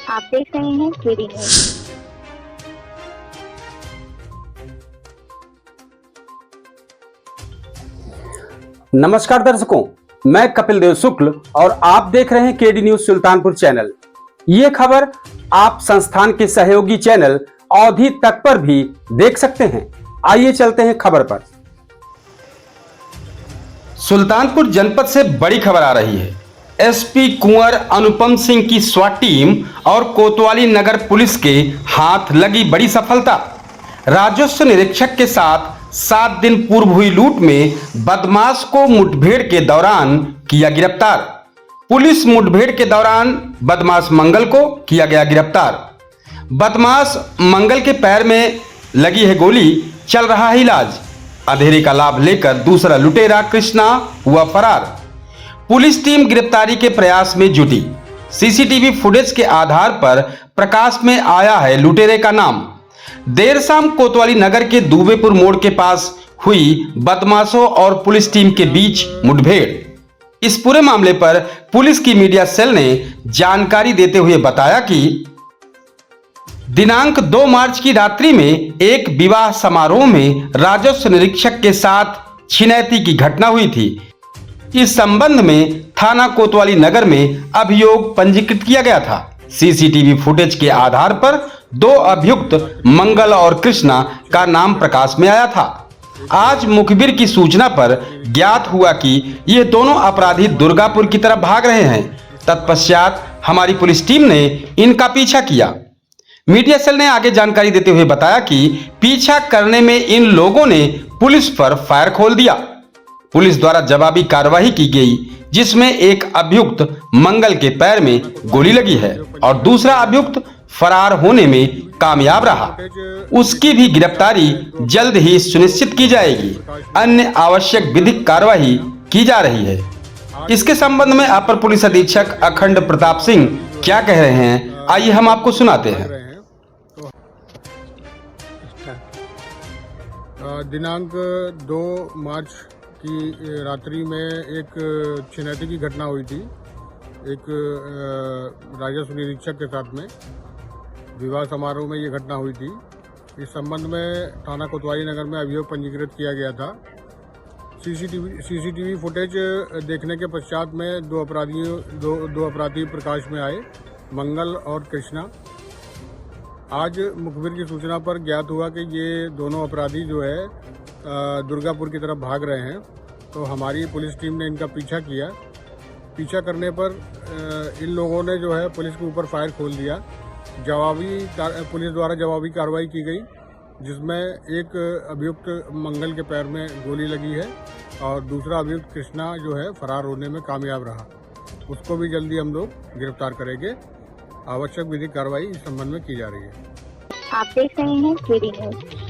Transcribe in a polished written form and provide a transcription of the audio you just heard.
आप देख रहे हैं केडी न्यूज। नमस्कार दर्शकों, मैं कपिल देव शुक्ल और आप देख रहे हैं केडी न्यूज सुल्तानपुर चैनल। ये खबर आप संस्थान के सहयोगी चैनल अवधि तक पर भी देख सकते हैं। आइए चलते हैं खबर पर। सुल्तानपुर जनपद से बड़ी खबर आ रही है। एसपी कुंवर अनुपम सिंह की स्वाट टीम और कोतवाली नगर पुलिस के हाथ लगी बड़ी सफलता। राजस्व निरीक्षक के साथ 7 दिन पूर्व हुई लूट में बदमाश को मुठभेड़ के दौरान किया गिरफ्तार। पुलिस मुठभेड़ के दौरान बदमाश मंगल को किया गया गिरफ्तार। बदमाश मंगल के पैर में लगी है गोली, चल रहा है इलाज। अंधेरे का लाभ लेकर दूसरा लुटेरा कृष्णा हुआ फरार। पुलिस टीम गिरफ्तारी के प्रयास में जुटी। सीसीटीवी फुटेज के आधार पर प्रकाश में आया है लुटेरे का नाम। देर शाम कोतवाली नगर के दुबेपुर मोड़ के पास हुई बदमाशों और पुलिस टीम के बीच मुठभेड़। इस पूरे मामले पर पुलिस की मीडिया सेल ने जानकारी देते हुए बताया कि दिनांक 2 मार्च की रात्रि में एक विवाह समारोह में राजस्व निरीक्षक के साथ छिनैती की घटना हुई थी। इस संबंध में थाना कोतवाली नगर में अभियोग पंजीकृत किया गया था। सीसीटीवी फुटेज के आधार पर 2 अभियुक्त मंगल और कृष्णा का नाम प्रकाश में आया था। आज मुखबिर की सूचना पर ज्ञात हुआ कि ये दोनों अपराधी दुर्गापुर की तरफ भाग रहे हैं। तत्पश्चात हमारी पुलिस टीम ने इनका पीछा किया। मीडिया सेल ने आगे जानकारी देते हुए बताया कि पीछा करने में इन लोगों ने पुलिस पर फायर खोल दिया। पुलिस द्वारा जवाबी कार्रवाई की गई, जिसमें एक अभियुक्त मंगल के पैर में गोली लगी है और दूसरा अभियुक्त फरार होने में कामयाब रहा। उसकी भी गिरफ्तारी जल्द ही सुनिश्चित की जाएगी। अन्य आवश्यक विधिक कार्रवाई की जा रही है। इसके संबंध में अपर पुलिस अधीक्षक अखंड प्रताप सिंह क्या कह रहे हैं, आइए हम आपको सुनाते हैं। दिनांक 2 मार्च की रात्रि में एक छिनैती की घटना हुई थी। एक राजस्व निरीक्षक के साथ में विवाह समारोह में ये घटना हुई थी। इस संबंध में थाना कोतवाली नगर में अभियोग पंजीकृत किया गया था। सीसीटीवी फुटेज देखने के पश्चात में दो अपराधी प्रकाश में आए, मंगल और कृष्णा। आज मुखबिर की सूचना पर ज्ञात हुआ कि ये दोनों अपराधी जो है दुर्गापुर की तरफ भाग रहे हैं। तो हमारी पुलिस टीम ने इनका पीछा किया। पीछा करने पर इन लोगों ने जो है पुलिस के ऊपर फायर खोल दिया। पुलिस द्वारा जवाबी कार्रवाई की गई, जिसमें एक अभियुक्त मंगल के पैर में गोली लगी है और दूसरा अभियुक्त कृष्णा जो है फरार होने में कामयाब रहा। उसको भी जल्दी हम लोग गिरफ्तार करेंगे। आवश्यक विधिक कार्रवाई इस संबंध में की जा रही है। आप देख रहे हैं केडी न्यूज।